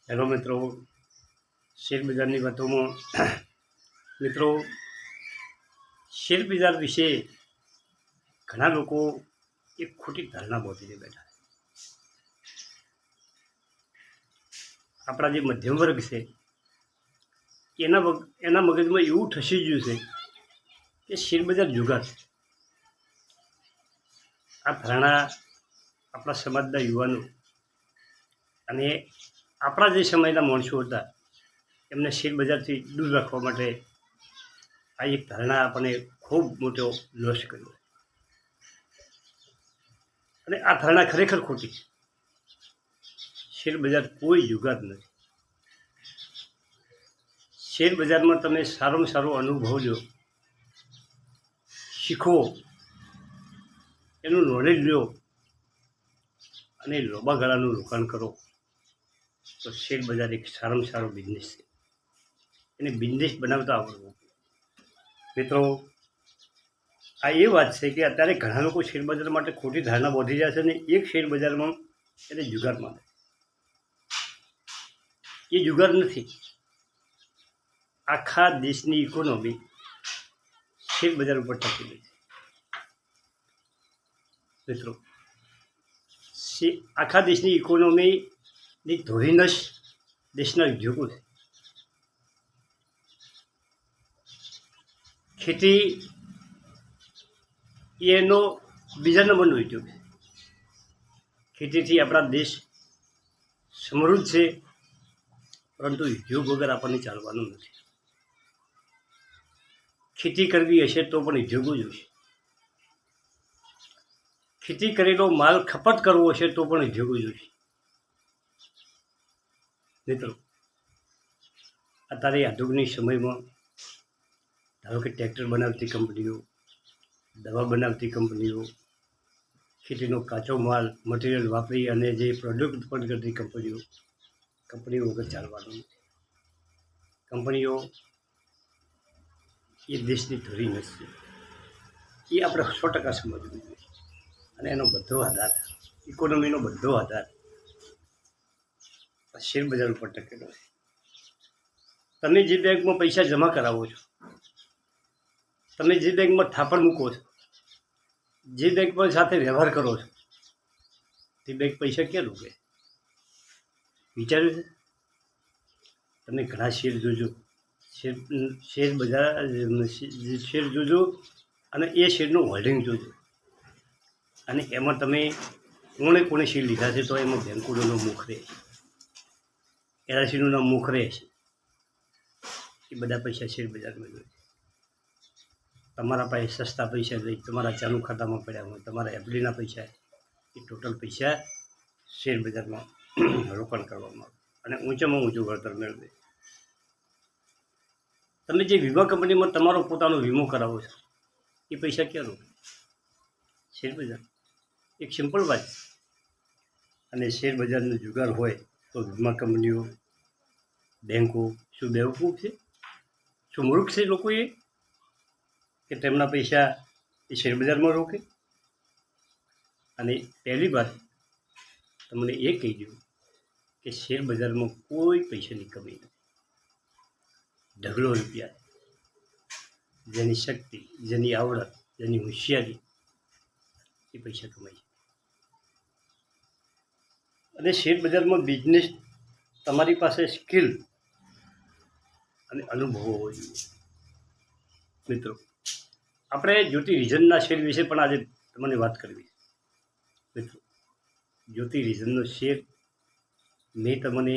Hello મિત્રો, share બજારની વાતોમાં મિત્રો, શેર બજાર વિશે ઘણા લોકો એક ખોટી ધારણા બાંધીને બેઠા. આપણા જે મધ્યમ વર્ગ છે એના મગજમાં એવું ઠસી ગયું છે કે શેર બજાર જુગાર છે. આ ધારણા આપણા સમાજના યુવાનો અને આપણા જે સમયના માણસો હતા એમને શેર બજારથી દૂર રાખવા માટે આ એક ધારણા આપણને ખૂબ મોટો લોસ કર્યો. અને આ ધારણા ખરેખર ખોટી છે. શેર બજાર કોઈ જુગાર નથી. શેર બજારમાં તમે સારામાં સારો અનુભવ લો, શીખો, એનું નોલેજ લો અને લાંબા ગાળાનું રોકાણ કરો તો શેર બજાર એક સારામાં સારો બિઝનેસ છે. એને બિઝનેસ બનાવતા આવડવું. મિત્રો, આ એ વાત છે કે અત્યારે ઘણા લોકો શેર બજાર માટે ખોટી ધારણા બાંધી રહ્યા છે અને એક શેર બજારમાં એને જુગાર માને. એ જુગાર નથી. આખા દેશની ઇકોનોમી શેર બજાર ઉપર ટકેલી છે. મિત્રો, આખા દેશની ઇકોનોમીની ધોરીનસ દેશના ઉદ્યોગો છે. ખેતી એનો બીજા નંબરનો ઉદ્યોગ છે. ખેતીથી આપણા દેશ સમૃદ્ધ છે, પરંતુ ઉદ્યોગ વગર આપણને ચાલવાનું નથી. ખેતી કરવી હશે તો પણ ઉદ્યોગો જોઈશે. ખેતી કરેલો માલ ખપત કરવો હશે તો પણ ઉદ્યોગો જોઈશે. મિત્રો, અત્યારે આધુનિક સમયમાં ધારો કે ટ્રેક્ટર બનાવતી કંપનીઓ, દવા બનાવતી કંપનીઓ, ખેતીનો કાચો માલ મટીરિયલ વાપરી અને જે પ્રોડક્ટ ઉત્પન્ન કરતી કંપનીઓ વગર ચાલવાનું નથી. કંપનીઓ એ દેશની ધરી નથી. એ આપણે 100% સમજવું જોઈએ. અને એનો બધો આધાર, ઇકોનોમીનો બધો આધાર શેર બજાર ઉપર ટકેલો છે. તમે જે બેંકમાં પૈસા જમા કરાવો છો, તમે જે બેંકમાં થાપણ મૂકો છો, જે બેંકમાં સાથે વ્યવહાર કરો છો, તે બેંક પૈસા ક્યાં રોકે? વિચાર્યું છે? તમે ઘણા શેર જોજો, શેર બજાર શેર જોજો અને એ શેરનું હોલ્ડિંગ જોજો. અને એમાં તમે કોણે શેર લીધા છે તો એમાં બેંકોનું નામ મુખ રહે છે, એલઆઈસીનું નામ મુખ રહે છે. એ બધા પૈસા શેર બજારમાં જોઈએ. તમારા પાસે સસ્તા પૈસા લઈ તમારા ચાલુ ખાતામાં પડ્યા હોય, તમારા એફડીના પૈસા, એ ટોટલ પૈસા શેર બજારમાં રોકાણ કરવામાં આવે અને ઊંચામાં ઊંચું વળતર મેળવે. તમે જે વીમા કંપનીમાં તમારો પોતાનો વીમો કરાવો છો, એ પૈસા ક્યાં રોકે? શેર બજાર. એક સિમ્પલ વાત છે. અને શેર બજારનો જુગાર હોય તો વીમા કંપનીઓ, બેંકો શું બેવકૂફ છે? શું મૂર્ખ છે લોકો એ કે તેમના પૈસા એ શેર બજારમાં રોકે? અને પહેલી વાત તમને એ કહી દઉં કે શેર બજારમાં કોઈ પૈસાની કમી નથી. ઢગલો રૂપિયા, જેની શક્તિ, જેની આવડત, જેની હોશિયારી, એ પૈસા કમાય છે. અને શેર બજારમાં બિઝનેસ તમારી પાસે સ્કિલ અને અનુભવ હોવો જોઈએ. મિત્રો, આપણે જ્યોતિ રિઝનના શેર વિશે પણ આજે તમને વાત કરવી. મિત્રો, જ્યોતિ રિઝનનો શેર મેં તમને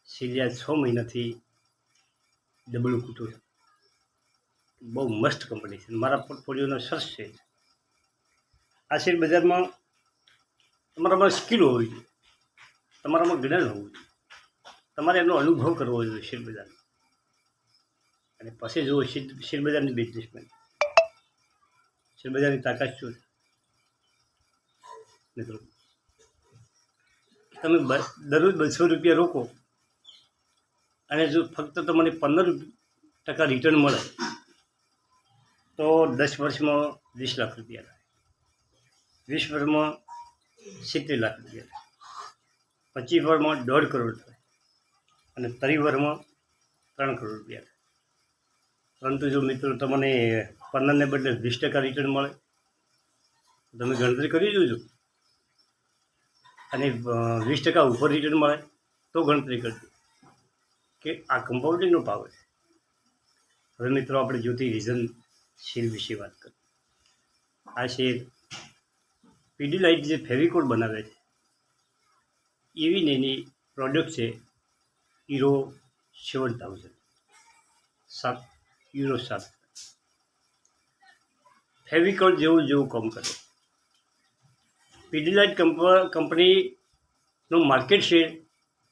છેલ્લા 6 મહિનાથી ડબલ કૂટો છે. બહુ મસ્ત કંપની છે. મારા પોર્ટફોલિયોનો સરસ છે. આ શેર બજારમાં તમારામાં સ્કિલ હોવી જોઈએ, તમારામાં જ્ઞાન હોવું જોઈએ, તમારે એનો અનુભવ કરવો જોઈએ શેર બજારનો. અને પછી જુઓ શેર બજારની બિઝનેસમેન, શેર બજારની તાકાત શું છે. મિત્રો, તમે દરરોજ 200 રૂપિયા રોકો અને જો ફક્ત તમને 15% રિટર્ન મળે તો 10 વર્ષમાં 20 લાખ રૂપિયા થાય, 20 વર્ષમાં 70 લાખ રૂપિયા થાય, 25 વર્ષમાં 1.5 કરોડ થાય, અને તરીવરમાં 3 કરોડ રૂપિયા. પરંતુ જો મિત્રો તમને 15ને બદલે 20% રિટર્ન મળે તો તમે ગણતરી કરી જોજો, અને 20% ઉપર રિટર્ન મળે તો ગણતરી કરજો કે આ કમ્પાઉન્ડિંગનો પાવર છે. હવે મિત્રો આપણે જ્યોતિ વિઝન શેર વિશે વાત કરીએ. આ શેર પીડીલાઇટ જે ફેવિકોલ બનાવે છે એવી ને એની પ્રોડક્ટ છે યુરો 7000, €7. ફેવિકોલ જેવું કામ કરે. પીડીલાઇટ કંપનીનું માર્કેટ શેર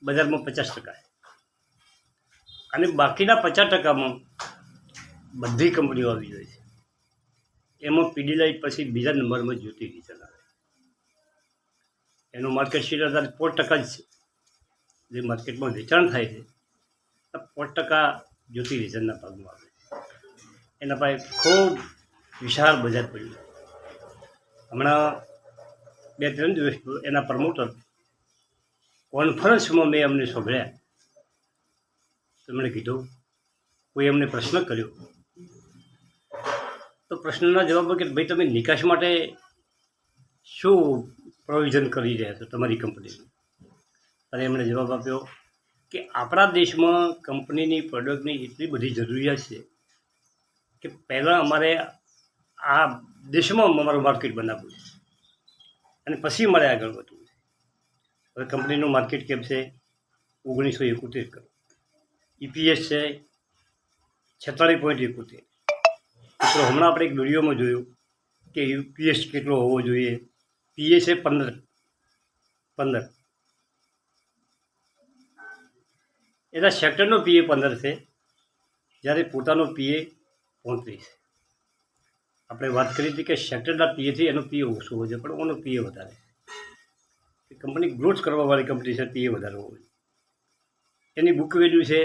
બજારમાં 50% છે, અને બાકીના 50%માં બધી કંપનીઓ આવી જાય છે. એમાં પીડીલાઇટ પછી બીજા નંબરમાં જ્યોતિ વિઝન આવે. એનું માર્કેટ શેર અત્યારે 4% જ છે. જે માર્કેટમાં વેચાણ થાય છે 4% જ્યોતિ વિઝનના ભાગમાં આવે. એના પાસે ખૂબ વિશાળ બજાર પડ્યું. હમણાં 2-3 દિવસ એના પ્રમોટર કોન્ફરન્સમાં મેં અમને સાંભળ્યા તો એમણે કીધું, કોઈ એમને પ્રશ્ન કર્યો તો પ્રશ્નના જવાબમાં કે ભાઈ તમે નિકાસ માટે શું પ્રોવિઝન કરી રહ્યા છો તમારી કંપનીનું? ત્યારે એમણે જવાબ આપ્યો કે આપણા દેશમાં કંપનીની પ્રોડક્ટની એટલી બધી જરૂરિયાત છે કે પહેલાં અમારે આ દેશમાં અમારું માર્કેટ બનાવવું છે અને પછી મારે આગળ વધવું છે. હવે કંપનીનું માર્કેટ કેપ છે 1971 કરોડ, EPS છે 46.71. મિત્રો હમણાં આપણે એક વિડીયોમાં જોયું કે EPS કેટલો હોવો જોઈએ. PE છે 15. એના સેક્ટરનો PE 15 છે, જ્યારે પોતાનો PE 35. આપણે વાત કરી હતી કે સેક્ટરના PEથી એનો PE ઓછો હોય છે, પણ એનો PE વધારે. કંપની ગ્રોથ કરવાવાળી કંપની છે, PE વધારે હોય. એની બુક વેલ્યુ છે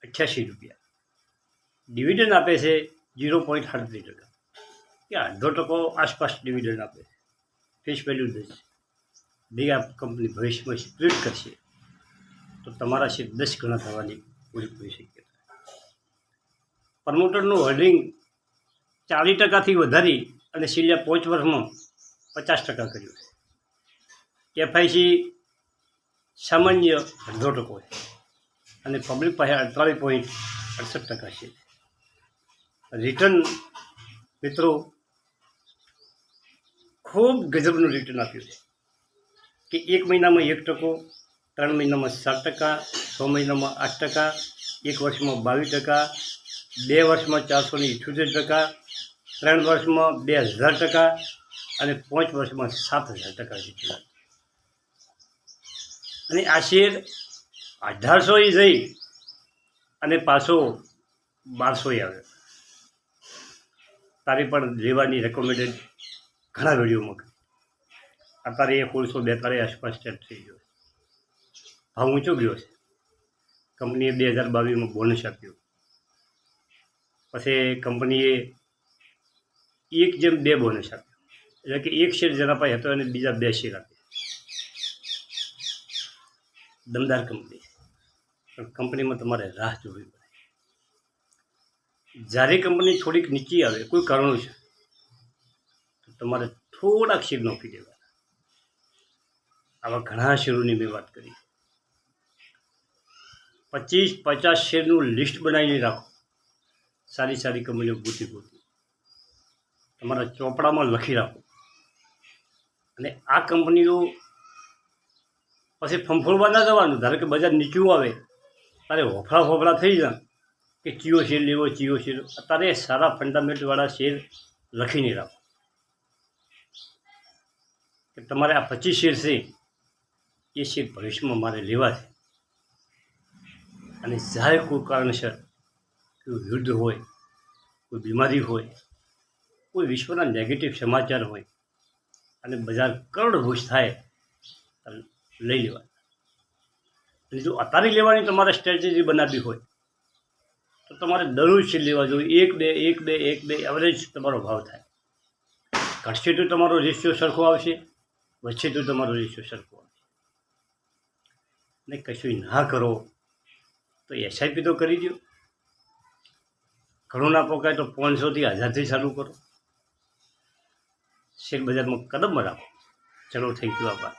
₹88. ડિવિડન્ડ આપે છે 0.38%, કે 1/2% આસપાસ ડિવિડન્ડ આપે છે. Face value 10. જે આ કંપની ભવિષ્યમાં સ્પ્લિટ કરશે તો તમારા શેર 10 ગણા થવાની પૂરી શક્યતા. પ્રમોટરનું હોલ્ડિંગ 40%થી વધારી અને છેલ્લા 5 વર્ષમાં 50% કર્યું છે. FIC સામાન્ય 1/2% છે અને પબ્લિક પાસે 48.68% છે. રિટર્ન મિત્રો ખૂબ ગજબનું રિટર્ન આપ્યું છે કે 1 મહિનામાં 1%, 3 મહિનામાં 7%, 6 મહિનામાં 8%, 1 વર્ષમાં 22%, 2 વર્ષમાં 478%, 3 વર્ષમાં 2000% અને 5 વર્ષમાં 7000% રિટર્ન. અને આ શેર 1800 જઈ અને પાછો 1200 આવ્યો. તારી પણ લેવાની રેકોમેન્ડેડ ઘણા વિડીયોમાં. અત્યારે 1642 આસપાસ સ્ટેટ થઈ ગયો. ભાવ ઊંચો ગયો છે. કંપનીએ 2022માં બોનસ આપ્યું. પછી કંપનીએ 1:2 બોનસ આપ્યું, એટલે કે એક શેર જેના પાસે હતો એને બીજા 2 શેર આપ્યા. દમદાર કંપની. પણ કંપનીમાં તમારે રાહ જોવી પડે. જ્યારે કંપની થોડીક નીચી આવે કોઈ કારણો છે તો તમારે થોડાક શેર નોખી દેવાના. આવા ઘણા શેરોની મેં વાત કરી. 25-50 શેરનું લિસ્ટ બનાવીને રાખો. સારી કંપનીઓ ગોતી તમારા ચોપડામાં લખી રાખો. અને આ કંપનીઓ પછી ફંફોળવા ના જવાનું. ધારો કે બજાર નીચું આવે ત્યારે હોફળા થઈ જાય કે ચિયો શેર લેવો. અત્યારે સારા ફંડામેન્ટલવાળા શેર લખીને રાખો કે તમારે આ 25 શેર છે એ શેર ભવિષ્યમાં મારે લેવા છે. અને જ્યારે કોઈ કારણસર કોઈ યુદ્ધ હોય, કોઈ બીમારી હોય, કોઈ વિશ્વના નેગેટિવ સમાચાર હોય અને બજાર કરોડભૂષ થાય લઈ લેવા. અને જો અત્યારે લેવાની તમારે સ્ટ્રેટેજી બનાવવી હોય તો તમારે દરરોજ શેર લેવા જોઈએ. 1-2 એવરેજ તમારો ભાવ થાય. ઘટશે તો તમારો રેશિયો સરખો આવશે, વધશે તો તમારો રેશિયો સરખો આવશે. ને કશું ના કરો તો એસઆઈપી તો કરી દો. ઘણું ના પોકાય તો 500થી 1000થી ચાલુ કરો. શેર બજારમાં કદમ બનાવો. ચલો, થઈ ગયું આભાર.